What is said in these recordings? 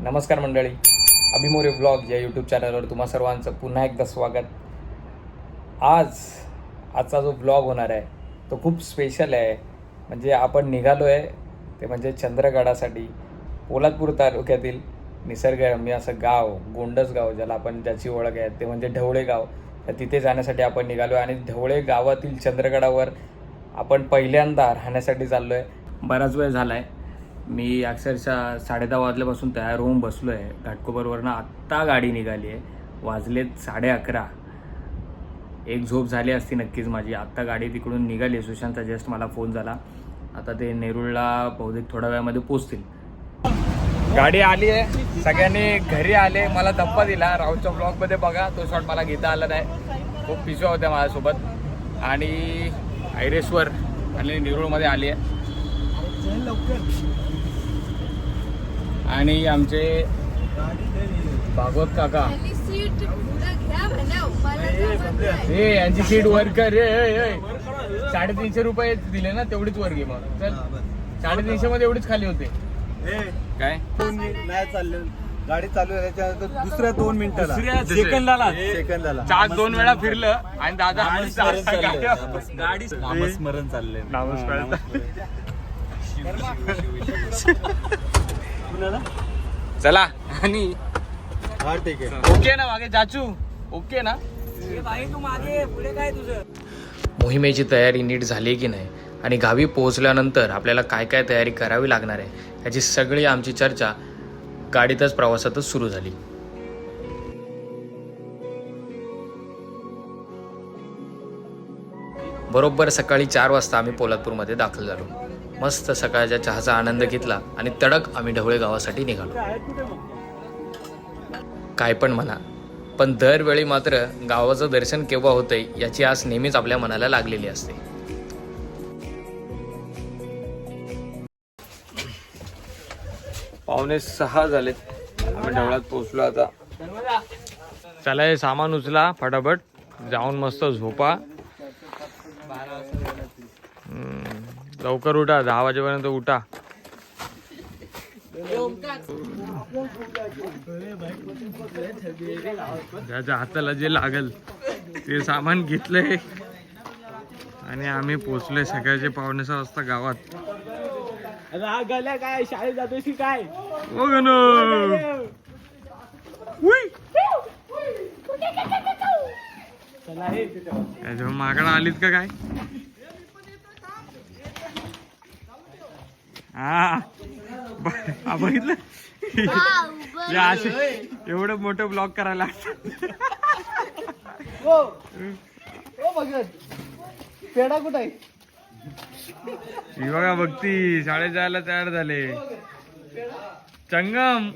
नमस्कार मंडळी, अभिमोरे व्लॉग या यूट्यूब चॅनलवर तुम्हा सर्वांचं पुन्हा एकदा स्वागत. आजचा जो व्लॉग होणार आहे तो खूप स्पेशल आहे. म्हणजे आपण निघालो आहे ते म्हणजे चंद्रगडासाठी. पोलादपूर तालुक्यातील निसर्गरम्य असं गाव, गोंडस गाव ज्याला आपण ज्याची ओळख आहे ते म्हणजे ढवळे गाव. तर तिथे जाण्यासाठी आपण निघालो आहे आणि ढवळे गावातील चंद्रगडावर आपण पहिल्यांदा राहण्यासाठी चाललो आहे. बराच वेळ झाला आहे. मी अक्षरशः 10:30 वाजल्यापासून तयार होऊन बसलो आहे. घाटकोपरवरनं आत्ता गाडी निघाली आहे. वाजलेत 11:30. एक झोप झाली असती नक्कीच माझी. आत्ता गाडी तिकडून निघाली. सुशांतचा जस्ट मला फोन झाला. आता ते नेरूळला बहुतेक थोड्या वेळामध्ये पोचतील. गाडी आली आहे, सगळ्यांनी घरी आले. मला धप्पा दिला. राहुलच्या ब्लॉगमध्ये बघा, तो शॉट मला घेता आला नाही. खूप पिशव्या होत्या माझ्यासोबत. आणि आयरेश्वर आणि नेरूळमध्ये आली आहे. आणि आमचे भागवत काका, हे यांची सीट वर कर. 350 रुपये दिले ना, तेवढीच वर घे. मग चल, 350 मध्ये एवढीच खाली होते. काय नाही चालले, गाडी चालू त्याच्यानंतर दुसऱ्या 2 मिनिटाला सेकंदाला चार 2 वेळा फिरलं आणि दादा गाडी नामस्मरण चाललंय. नामस्मरण चला. आणि हा ठीक आहे. ओके ना मागे चाचू? ओके ना? तू मागे पुढे काय तुझं? मोहिमेची तयारी नीट झाली की नाही आणि गावी पोहोचल्यानंतर आपल्याला काय काय तयारी करावी लागणार आहे याची सगळी आमची चर्चा गाडीतच प्रवासातच सुरू झाली. बरोबर सकाळी 4 वाजता आम्ही पोलादपूरमध्ये दाखल झालो. मस्त सकाळच्या चहाचा आनंद घेतला आणि तडक आम्ही ढवळे गावासाठी निघालो. काय पण म्हणा, पण दरवेळी मात्र गावाचं दर्शन केव्हा होतंय याची आस नेहमीच आपल्या मनाला लागलेली असते. पावणे 6 झाले, आम्ही ढवळ्यात पोहोचलो. आता चला, हे सामान उचला फटाफट, जाऊन मस्त झोपा. लवकर उठा, 10 वाजेपर्यंत उठा. ज्याच्या हाताला जे लागल ते सामान घेतलंय आणि आम्ही पोचलोय सकाळचे 5:45 वाजता गावात. गल्या काय शाळेत जातोय की काय? ओ गणू, माकडा आलीत का काय? हा बघितलं, एवढं मोठं ब्लॉक करायला. पेढा कुठं आहे? ही बघा भक्ती शाळेत जायला तयार झाले. चंगम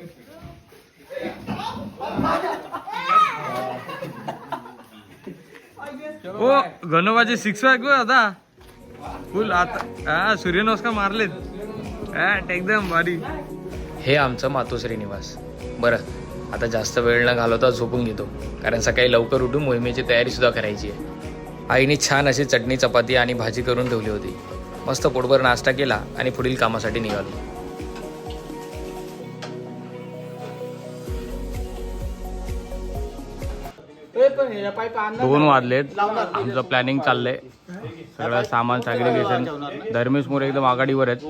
हो, गणोबाचे 6 पॅक आता फुल. आता सूर्यनमस्कार मारलेत एकदम भारी. हे आमचं मातोश्री निवास. बरं, आता जास्त वेळ न घालवता झोपून घेतो, कारण सकाळी लवकर उठून मोहिमेची तयारी सुद्धा करायची आहे. आईने छान अशी चटणी, चपाती आणि भाजी करून ठेवली होती. मस्त पोटभर नाश्ता केला आणि पुढील कामासाठी निघालो. 2 वाजलेत. आमचं प्लॅनिंग चाललंय. सगळं सामान सॅग्रिगेशन. धर्मेश मोरे एकदम आघाडीवर आहेत.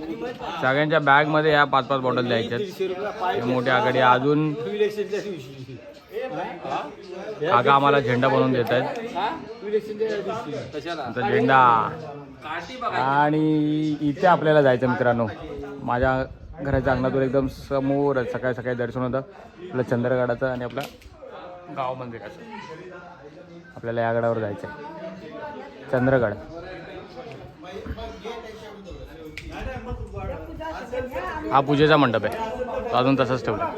सगळ्यांच्या बॅगमध्ये या 5-5 बॉटल द्यायच्यात. मोठ्या आघाडी. अजून काका आम्हाला झेंडा बनवून देत आहेत. झेंडा. आणि इथे आपल्याला जायचं मित्रांनो. माझ्या घराच्या अंगणातून एकदम समोर सकाळी सकाळी दर्शन होतं आपलं चंद्रगडाचं आणि आपलं गाव मंदिराचं. आपल्याला या गडावर जायचं आहे, चंद्रगड. हा पूजेचा मंडप आहे, तो अजून तसंच ठेवला.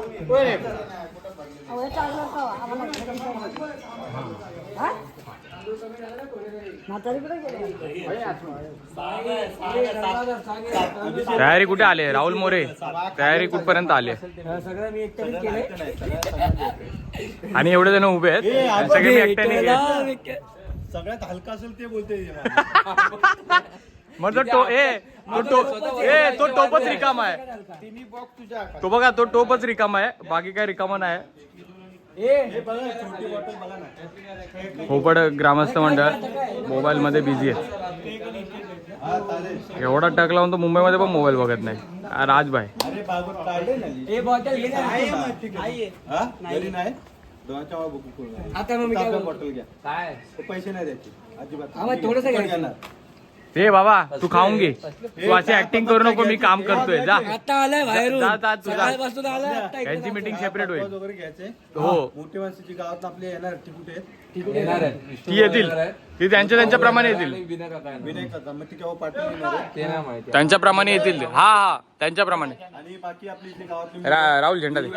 तयारी कुठे आले राहुल मोरे? तयारी कुठपर्यंत आले? आणि एवढे जण उभे आहेत, सगळे मी एकट्याने. सगळ्यात हलका असेल ते बोलते. मग तो टोपच रिकामा आहे. तिन्ही बॉक्स तुझ्या तो बघा तो टोपच रिकामा आहे, बाकी काय रिकामा नाही. हे बघा छोटी बॉटल बघा ना. खोपड ग्रामस्थ मंडळ मोबाईल मध्ये बिझी आहे. हा चालेल. एवढा टक लावून तो मुंबईमध्ये पण मोबाईल बघत नाही. राजभाई अरे बाबा काढले ना हे बॉटल घे ना. आहे मग, ठीक आहे. हा घरी नाही दोनाच्या बुक करून आता मग मी काय बोलतो? बॉटल घ्या. काय तो पैसे नाही द्यायचे अजिबात. हा, मग थोडंसं घ्यायचं. घेणार. हे बाबा तू खाऊन घे, तू अशी ऍक्टिंग करू नको, मी काम करतोय. जा आता आलाय बाहेरून. जा, जा, तू जा. सकाळपासून आलाय, आता इकडे यांची मीटिंग सेपरेट होईल. वगैरे घ्यायचे. हो मोठी माणसाची गावात आपले येणार कुठे आहेत? येणार आहे. ती येतील, ती त्यांच्या प्रमाणे येतील. विनय कथा मग ती केव्हा पाठवून येणार आहे? त्यांच्या प्रमाणे येतील. हा हा त्यांच्याप्रमाणे. आणि बाकी आपली इथली गावातली राहुल झेंडा दे.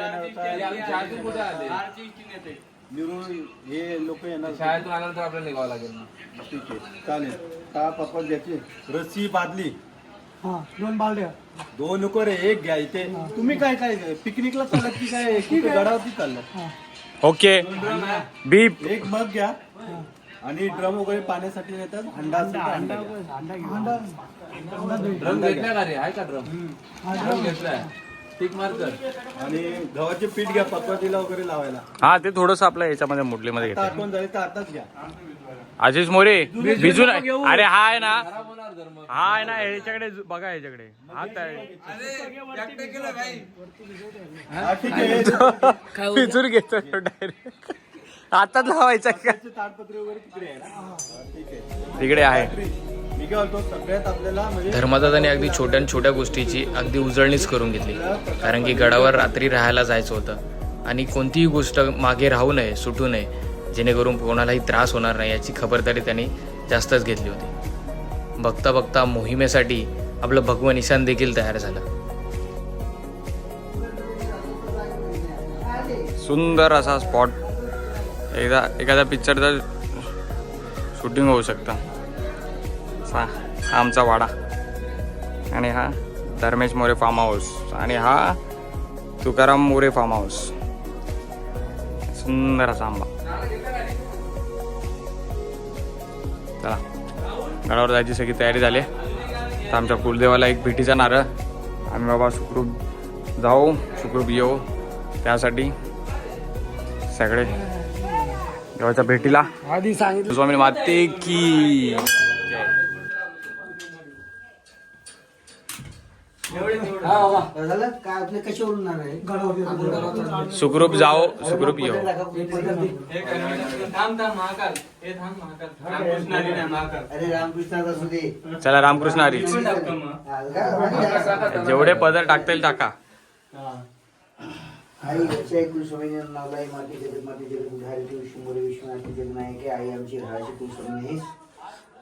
निरुळ हे लोक येणार. शाळेतून आल्यानंतर आपल्याला निघावं लागेल. ठीक आहे चालेल. का पप्पा घ्यायची रस्सी बादली 2 बालद्या. 2 नको रे, 1 घ्या. इथे तुम्ही काय काय पिकनिकला चालत की काय कुठे गडावरती चाललं? ओके बीप. 1 मग घ्या आणि ड्रम वगैरे पाण्यासाठी नेतात. हंडा असेल तर हंडा घ्या. ड्रम घेतला का रे? आहे का ड्रम घेतलाय? टिक मार कर. आणि गव्हाचे पीठ घ्या पकवातीला वगैरे लावायला. हा ते थोडस आपल्या याच्यामध्ये मुडलीमध्ये आता घेतात. आठवण झाली तर आताच घ्या. आशिष मोरे भिजून. अरे हा आहे ना, हा आहे ना, ह्याच्याकडे बघा, ह्याच्याकडे हा हा, ठीक आहे. भिजून घेतो डायरेक्ट. आताच लावायचा का? त्याचे ताडपत्री वगैरे तिकडे आहे ना? हा, ठीक आहे. तिकडे आहे. मी काय बोलतो सगळ्यात आपल्याला म्हणजे धर्मदादाने अगदी छोट्या गोष्टीची अगदी उजळणीच करून घेतली, कारण की गडावर रात्री राहायला जायचं होतं आणि कोणतीही गोष्ट मागे राहू नये, सुटू नये, जेणेकरून कोणालाही त्रास होणार नाही याची खबरदारी त्यांनी जास्तच घेतली होती. बघता बघता मोहिमेसाठी आपलं भगवं निशाण देखील तयार झालं. सुंदर असा स्पॉट, एखाद्या पिक्चरचं शूटिंग होऊ शकतं. हा आमचा वाडा आणि हा धर्मेश मोरे फार्म हाऊस आणि हा तुकाराम मोरे फार्म हाऊस. सुंदर असा आंबा. चला गडावर जायची सगळी तयारी झाली. तर आमच्या कुलदेवाला एक भेटीचा नारळ, आम्ही बाबा सुखरूप जाऊ, सुखरूप येऊ, त्यासाठी सगळे देवाच्या भेटीला आधी सांगितलं. स्वामी माते की हा बाबा झालं काय आपले कशावरून आहे? सुखरूप जाओ, सुखरूप येऊ. अरे रामकृष्णाचा सुदे. चला रामकृष्ण हरी. जेवढे पदर टाकता येईल टाका. आई घरच्या ऐकून स्वामी नावलाई माती जगत माती जगत उधारी तू विष्णू विश्वनाथी जगनायके आई आमची राहायची तू स्वामी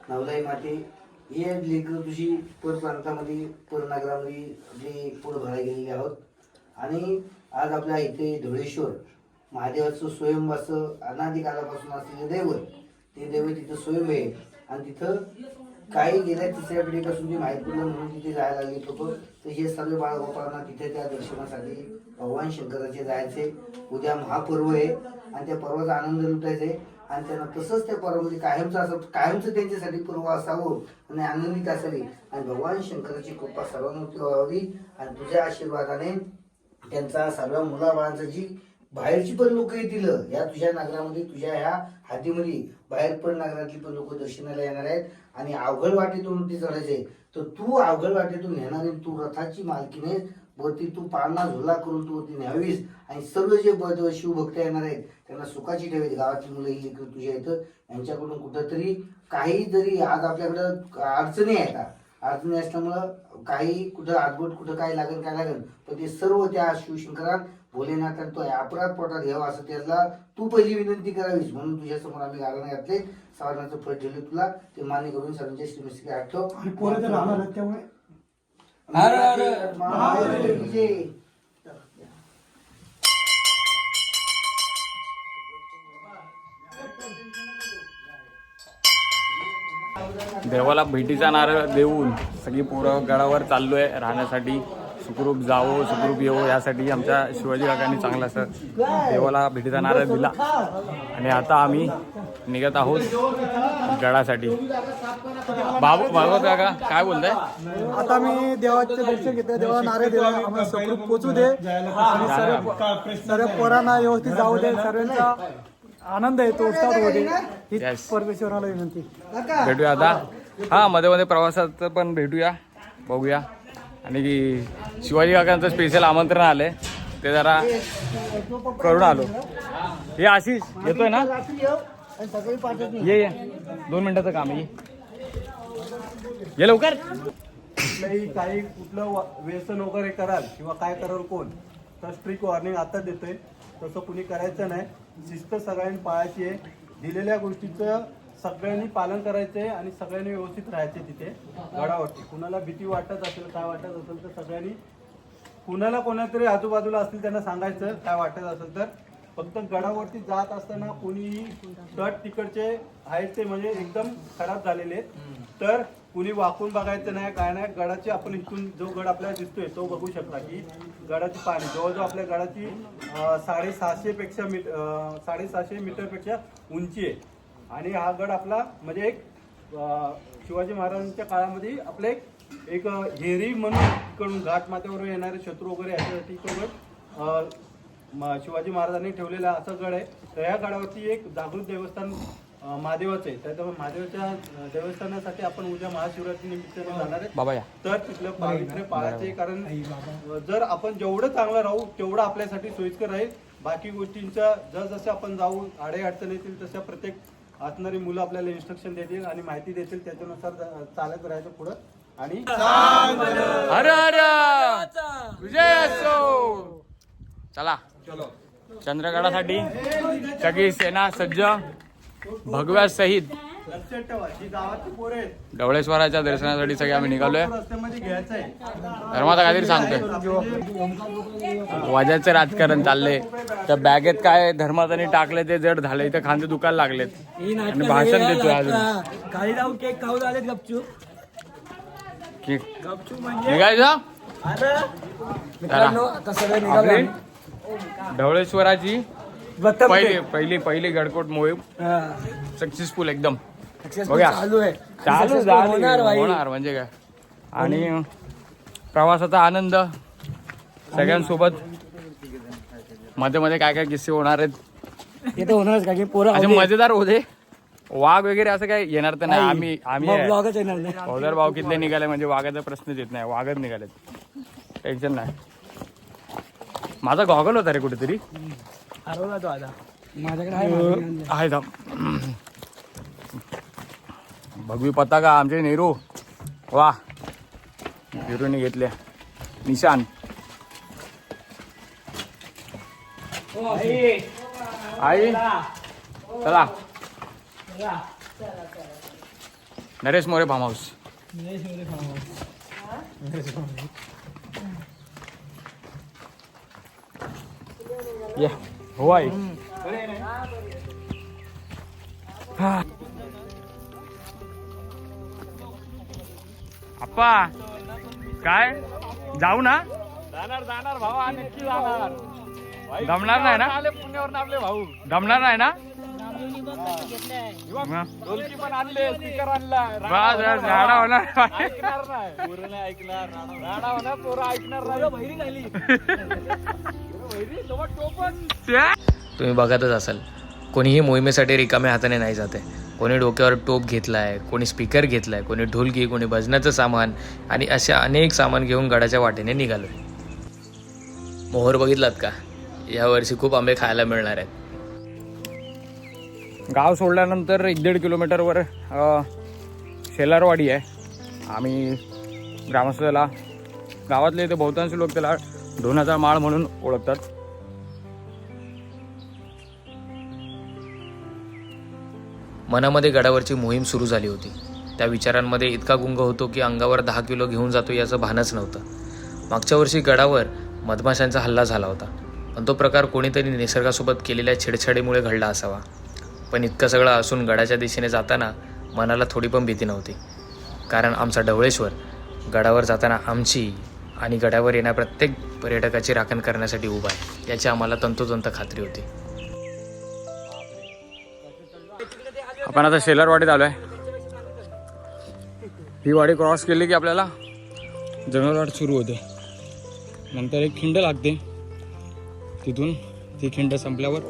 नावलाई माते. हे लेकर तुझी पर प्रांतामध्ये पर नगरामध्ये आपली पुढं भरायला गेलेली आहोत. आणि आज आपल्या इथे धुळेश्वर महादेवाचं स्वयंवाचं अनादी कालापासून असलेलं दैवत, ते दैवत तिथं स्वयं आहे. आणि तिथं काही गेल्या 3ऱ्या पिढीपासून जे माहीत पडलं म्हणून तिथे जायला लागले लोक. तर हे सर्व बाळगोपाळांना तिथे त्या दर्शनासाठी भगवान शंकराचे जायचे. उद्या महापर्व आहे आणि त्या पर्वाचा आनंद लुटायचा आहे. आणि त्यांना तसंच त्या पर्वामध्ये कायमचं त्यांच्यासाठी पर्व असावं आणि आनंदित असावी. आणि भगवान शंकराची कृपा सर्वांवरती व्हावी. आणि तुझ्या आशीर्वादाने त्यांचा सर्व मुलाबाळांचा जी बाहेरची पण लोक येतील या तुझ्या नगरामध्ये, तुझ्या ह्या हातीमध्ये बाहेर पण नगरातली पण लोक दर्शनाला येणार आहेत. आणि अवघड वाटेतून ते चढायचे, तर तू अवघड वाटेतून नेणारे, तू रथाची मालकीने वरती तू पाळणा झुला करून तू वरती न्यावीस. आणि सर्व जे शिवभक्त येणार आहेत त्यांना सुखाची ठेवायची. गावातली मुलं ही लेकरं तुझ्या इथं यांच्याकडून कुठंतरी काही जरी आज आपल्याकडं अडचणी आहेत, अडचणी असल्यामुळं काही कुठं आजबोट कुठं काय लागेल काय लागेल, पण ते सर्व त्या शिवशंकरात भोलेनाथांना तो अपराध पोटात घ्यावा असं त्याला तू पहिली विनंती करावीस. म्हणून तुझ्या समोर आम्ही गाणं घातले. सावरणाचं फळ ठेवले तुला, ते मान्य करून सर्वांच्या श्रीमस्ती आठव. देवाला भेटीचा नारळ देऊन सगळी पोरं गडावर चाललोय राहण्यासाठी. सुखरूप जावो सुखरूप येवो यासाठी आमच्या शिवाजी काकांनी चांगला असं देवाला भेटीचा नारळ दिला आणि आता आम्ही निघत आहोत गडासाठी. भागवत काका काय बोलताय? आता मी देवाचे दर्शन घेतले, देवा नारळ दिला, आम्हाला सुखरूप पोचू दे आणि सर्व पोरांना व्यवस्थित जाऊ दे, सर्वांचा आनंद येतो उत्साह होऊ दे हीच Yes. परमेश्वराला विनंती. भेटूया आता. हा मध्ये मध्ये प्रवासात पण भेटूया बघूया. आणि शिवाजी काकांचं स्पेशल आमंत्रण आलंय ते जरा करून आलो. हे आशिष येतोय ना? ये 2 मिनिटाचं काम आहे, ये लवकर. कुठलंही काही कुठलं व्यसन वगैरे कराल किंवा काय कराल कोण तर स्ट्रिक्ट वॉर्निंग आता देतोय. तसं कुणी करायचं नाही. शिस्त सगळ्यांनी पाळायची आहे. दिलेल्या गोष्टीचं सगळ्यांनी पालन करायचं आहे आणि सगळ्यांनी व्यवस्थित राहायचे तिथे गडावरती. कुणाला भीती वाटत असेल काय वाटत असेल तर सगळ्यांनी कुणाला कोणातरी आजूबाजूला असतील त्यांना सांगायचं काय वाटत असेल तर. फक्त गडावरती जात असताना कुणीही तट तिकडचे आहेत ते म्हणजे एकदम खराब झालेले आहेत तर कुणी वाकून बघायचं नाही काय नाही. गडाची आपण इथून जो गड आपल्याला दिसतोय तो बघू शकता की गडाची पाणी जवळजवळ आपल्या गडाची 750 मीटरपेक्षा उंची आहे. आणि हा गड आपला म्हणजे एक शिवाजी महाराजांच्या काळामध्ये आपले एक हेरी म्हणून इकडून घाट माथ्यावर येणारे शत्रू वगैरे याच्यासाठी तो गड शिवाजी महाराजांनी ठेवलेला असा गड आहे. तर या गडावरती एक जागृत देवस्थान महादेवाचं आहे. त्याच्यामुळे महादेवाच्या देवस्थानासाठी आपण उद्या महाशिवरात्री निमित्ताने जाणार आहे. बाबा या. तर तिथलं पावित्र्य पाळायचे कारण जर आपण जेवढं चांगलं राहू तेवढं आपल्यासाठी सोयीस्कर राहील. बाकी गोष्टींच्या जसजसे आपण जाऊ आडे अडचण येतील तशा प्रत्येक असणारी मुलं आपल्याला इन्स्ट्रक्शन देतील आणि माहिती देतील त्याच्यानुसार चालत राहायचं पुढं. आणि हर हर विजय असो. चला चंद्रगडासाठी सगळी सेना सज्ज भगव्या सहित लक्षात ठेवा जी गावाची पोरं आहेत ढवळेश्वराच्या दर्शनासाठी सगळे आम्ही निघालोय. रस्त्यामध्ये घ्यायचं आहे. धर्माता काहीतरी सांगतोय वाजाचं राजकारण चाललंय. त्या बॅगेत काय धर्मातानी टाकले ते जड झाले. इथे खांदे दुखायला लागलेत आणि भाषण देतोय अजून. काही जाऊ केक खाऊ झालेत गपचूप. निघायचं आता सगळे आपली ढवळेश्वराची पहिली गडकोट मोहीम सक्सेसफुल एकदम. बघा चालू आहे चालू होणार भाई. होणार म्हणजे काय. आणि प्रवासाचा आनंद सगळ्यांसोबत. मध्ये मध्ये काय काय किस्से होणार आहेत ते तर होणारच का की पोरं असे मजेदार होते. वाघ वगैरे असं काय येणार तर नाही. आम्ही ब्लॉगच येणार नाही. पौदर भाव कितले निघाले म्हणजे वाघाचा प्रश्नच येत नाही. वाघच निघालेत टेन्शन नाही. माझा गॉगल होता रे कुठेतरी हरवला तो आता माझ्याकडे आहे का भगवी पताका आमचे नेहरू. वा नेहरूने घेतल्या निशान. आई चला नरेश मोरे फार्म हाऊस. ये हो आई. अप्पा काय जाऊ ना? जाणार भाऊ नक्की जाणार. दमणार नाही ना? पुण्यावर आपले भाऊ दमणार नाही ना? ढोलकी पण आणले स्पीकर आणला. राडा होणार ऐकणार नाही. पोरं नाही ऐकणार. राडा होणार पोरं ऐकणार नाही. तुम्ही बघतच असाल कोणीही मोहिमेसाठी रिकाम्या हाताने नाही जाते. कोणी डोक्यावर टोप घेतलाय, कोणी स्पीकर घेतलाय, कोणी ढोलकी, कोणी भजनाचं सामान आणि अशा अनेक सामान घेऊन गडाच्या वाटेने निघालोय. मोहर बघितलात का? यावर्षी खूप आंबे खायला मिळणार आहेत. गाव सोडल्यानंतर 1-1.5 किलोमीटरवर शेलारवाडी आहे. आम्ही ग्रामस्थाला गावातले इथे बहुतांश लोक त्याला ढोनाचा माळ म्हणून ओळखतात. मनामध्ये गडावरची मोहीम सुरू झाली होती. त्या विचारांमध्ये इतका गुंग होतो की अंगावर 10 किलो घेऊन जातो याचं भानच नव्हतं. मागच्या वर्षी गडावर मधमाशांचा हल्ला झाला होता, पण तो प्रकार कोणीतरी निसर्गासोबत केलेल्या छेडछाडीमुळे घडला असावा. पण इतकं सगळं असून गडाच्या दिशेने जाताना मनाला थोडी पण भीती नव्हती. कारण आमचा ढवळेश्वर गडावर जाताना आमची आणि गडावर येणाऱ्या प्रत्येक पर्यटकाची राखण करण्यासाठी उभा आहे याची आम्हाला तंतोतंत खात्री होती. आपण आता शेलारवाडीत आलो आहे. ही वाडी क्रॉस केली की आपल्याला जंगलवाट सुरू होते. नंतर एक खिंड लागते. तिथून ती खिंड संपल्यावर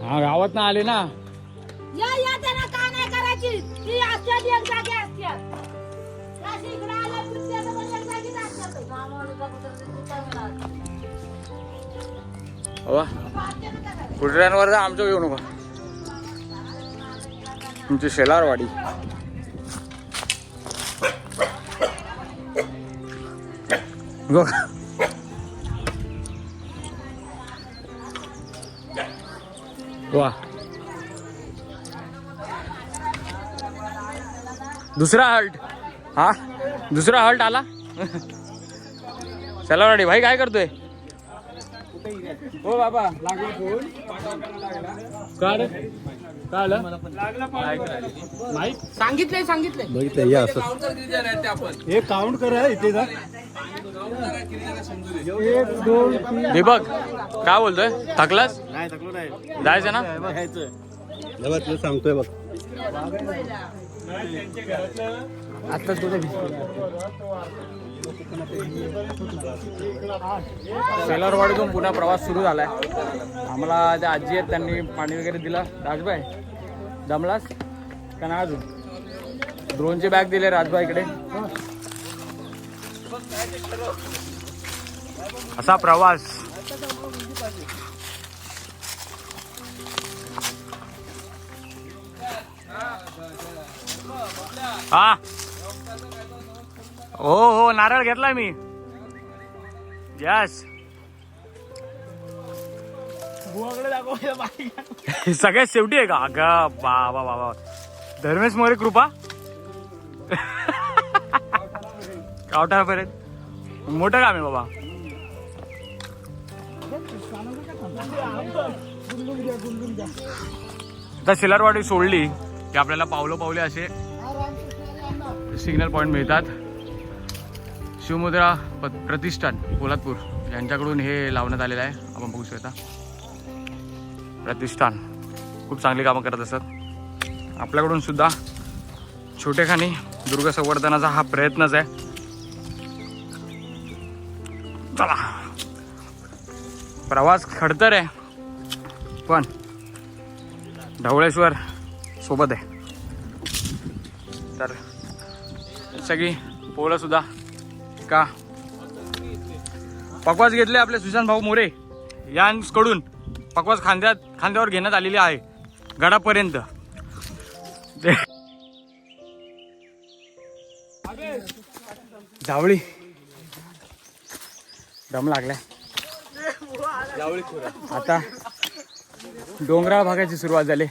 हा गावात ना आले ना या त्यांना का नाही करायची ती असतात एक जागे असतात त्याशी इकडे आल्या कुत्त्याचं पण एक जागीच असतात कुठऱ्यांवर जा आमचं घेऊ नका. तुमची शेलारवाडी वा. दुसरा हल्ट हा दुसरा हल्ट आला. शेलारवाडी भाई काय करतोय. हो बाबा लागला फोन काढ काढ माहित सांगितलंय हे काउंट करा इथे जा. 1 2 3 दीपक काय बोलतोय. थकलास नाही थकलो नाही जायचं ना. तुला सांगतोय बघ आत्ताच कुठे शेलारवाडीतून पुन्हा प्रवास सुरू झालाय. आम्हाला त्या आजी आहेत त्यांनी पाणी वगैरे दिलं. राजभाई दमलास का ना अजून. ड्रोनची बॅग दिले राजभाईकडे. असा प्रवास हा. हो नारळ घेतलाय मी. यस सगळ्यात शेवटी आहे का. अगं बाबा बाबा धर्मेश मोरे कृपा कावठापर्यंत मोठं काम आहे बाबा. आता शेलारवाडी सोडली की आपल्याला पावलं पावले असे सिग्नल पॉइंट मिळतात. शिवमुद्रा प्रतिष्ठान पोलादपूर यांच्याकडून हे लावण्यात आलेलं आहे. आपण बघू शकता प्रतिष्ठान खूप चांगली कामं करत असतात. आपल्याकडून सुद्धा छोटेखानी दुर्ग संवर्धनाचा हा प्रयत्नच आहे. चला प्रवास खडतर आहे पण ढवळेश्वर सोबत आहे. तर सगळी पोलं सुद्धा का पकवास घेतले आपले सुशांत भाऊ मोरे यांकडून. पकवास खांद्यावर घेण्यात आलेली आहे गडापर्यंत. जावळी दम लागलाय. आता डोंगराळ भागाची सुरुवात झाली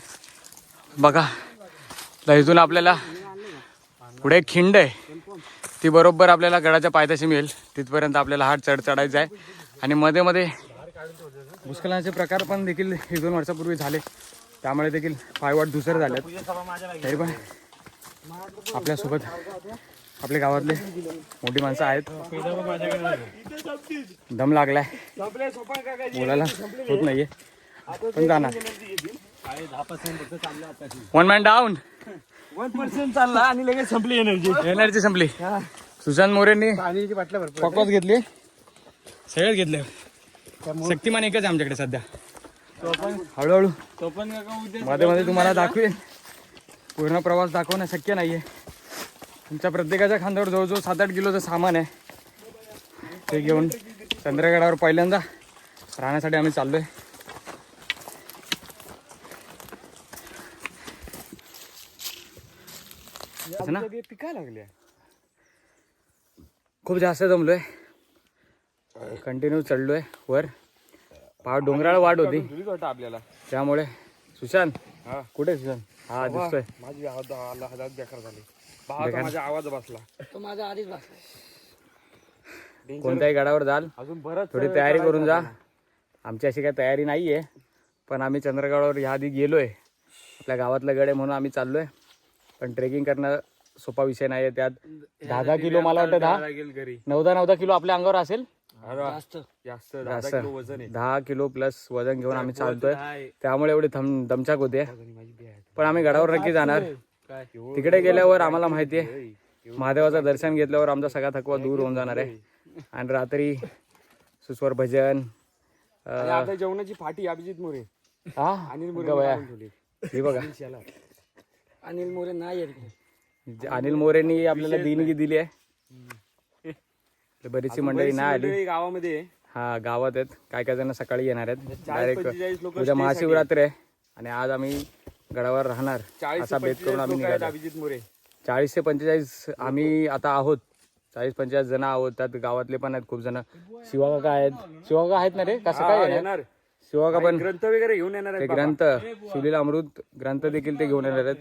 बघा. तर इथून आपल्याला पुढे एक खिंड आहे. ती बरोबर आपल्याला गडाच्या पायथ्याशी मिळेल. तिथपर्यंत आपल्याला हा चढायचा आहे. आणि मध्ये मध्ये भूस्खलनाचे प्रकार पण देखील 1-2 वर्षापूर्वी झाले. त्यामुळे देखील पायवाट धुसर झाल्यात. तरी पण आपल्यासोबत आपल्या गावातले मोठी माणसं आहेत. दम लागलाय बोलायला होत नाहीये पण जाणार. 1 मॅन डाऊन. 1% चालला आणि लगेच संपली एनर्जी संपली. सुशांत मोरेंनी पकवास घेतली. सगळेच घेतले. शक्तिमान एकच आहे आमच्याकडे सध्या. हळूहळू मध्ये मध्ये तुम्हाला दाखवेल. पूर्ण प्रवास दाखवणं शक्य नाहीये. तुमच्या प्रत्येकाच्या खांद्यावर जवळजवळ 7-8 किलोचं सामान आहे. ते घेऊन चंद्रगडावर पहिल्यांदा राहण्यासाठी आम्ही चाललोय. पिका लागली. खूप जास्त जमलोय. कंटिन्यू चढलोय वर. डोंगराळ वाट होती आपल्याला. त्यामुळे सुशांत कुठे सुशांत. हा दिसतोय. माझी हातात बेकार झाली. माझा आवाज बसला. तो माझा आधीच बसला. कोणत्याही गडावर जाल अजून बरं थोडी तयारी करून जा. आमची अशी काही तयारी नाहीये पण आम्ही चंद्रगडावर ह्या आधी गेलोय. आपल्या गावातलं गड आहे म्हणून आम्ही चाललोय. पण ट्रेकिंग करणं सोपा विषय नाही आहे. त्यात 10 किलो मला वाटतं 9 किलो आपल्या अंगावर असेल जास्त 10 किलो प्लस वजन घेऊन आम्ही चालतोय. त्यामुळे एवढे दमछाक होते. पण आम्ही गडावर नक्की जाणार. तिकडे गेल्यावर आम्हाला माहिती आहे महादेवाचं दर्शन घेतल्यावर आमचा सगळा थकवा दूर होऊन जाणार आहे. आणि रात्री सुस्वर भजन जेवणाची फाटी अभिजित मोरे हा हे बघा अनिल मोरे नाही अनिल मोरेंनी आपल्याला देणगी दिली आहे. बरीचशी मंडळी नाही आली गावामध्ये. हा गावात आहेत. काय काय जण सकाळी येणार आहेत. डायरेक्ट उद्या महाशिवरात्री आहे आणि आज आम्ही गडावर राहणार असा बेत करून आम्ही निघालो. अभिजित मोरे 40 ते 45 आम्ही आता आहोत. 40-45 जण आहोत. त्यात गावातले पण आहेत खूप जण. शिवाकाका आहेत. शिवाकाका आहेत ना रे कसं काय येणार? शिवाकाका पण ग्रंथ वगैरे घेऊन येणार ते ग्रंथ शिवलीला अमृत ग्रंथ देखील ते घेऊन येणार आहेत.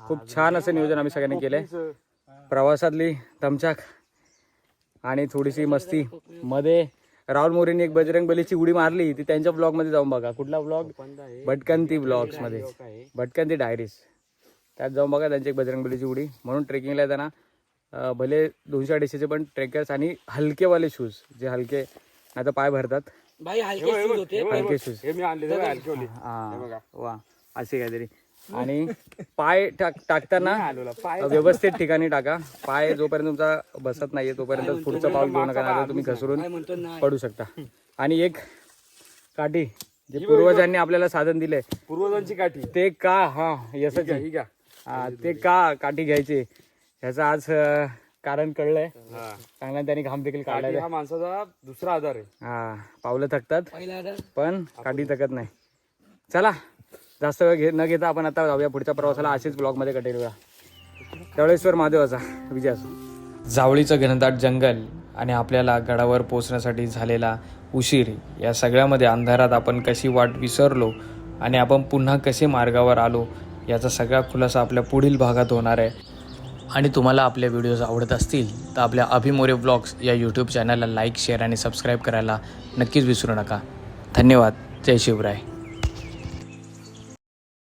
खूप छान असं नियोजन आम्ही सगळ्यांनी केलंय. प्रवासातली दमछाक आणि थोडीशी मस्ती मध्ये राहुल मोरेंनी एक बजरंग बलीची उडी मारली. ती त्यांच्या ब्लॉग मध्ये जाऊन बघा. कुठला ब्लॉग? भटकंती ब्लॉग्स मध्ये, भटकंती डायरीज. त्यात जाऊन बघा त्यांची एक बजरंग बलीची उडी. म्हणून ट्रेकिंगला येताना भले 200-250चे पण ट्रेकर्स आणि हलकेवाले शूज जे हलके नाही तर पाय भरतात हलके शूज. हा वा असे काहीतरी. आणि पाय टाकताना व्यवस्थित ठिकाणी टाका. पाय जोपर्यंत तुमचा बसत नाहीये तोपर्यंत पुढचं पाऊल घेऊ नका, नाही तुम्ही घसरून पडू शकता. आणि एक काठी जे पूर्वजांनी आपल्याला साधन दिले, पूर्वजांची काठी, ते का यशाची ते का काठी घ्यायची ह्याचं आज कारण कळलंय. चांगला त्यांनी घाम देखील काढलाय. हा माणसाचा दुसरा आधार आहे. हा पावलं थकतात पण काठी थकत नाही. चला जास्त वेळ न घेता आपण आता जाऊया पुढच्या प्रवासाला. असेच ब्लॉगमध्ये कटेलूया. तळेश्वर महादेवाचा विजय असो. जावळीचं घनदाट जंगल आणि आपल्याला गडावर पोचण्यासाठी झालेला उशीर या सगळ्यामध्ये अंधारात आपण कशी वाट विसरलो आणि आपण पुन्हा कसे मार्गावर आलो याचा सगळा खुलासा आपल्या पुढील भागात होणार आहे. आणि तुम्हाला आपले व्हिडिओज आवडत असतील तर आपल्या अभिमोरे व्लॉग्स या यूट्यूब चॅनलला लाईक, शेअर आणि सबस्क्राईब करायला नक्कीच विसरू नका. धन्यवाद. जय शिवराय.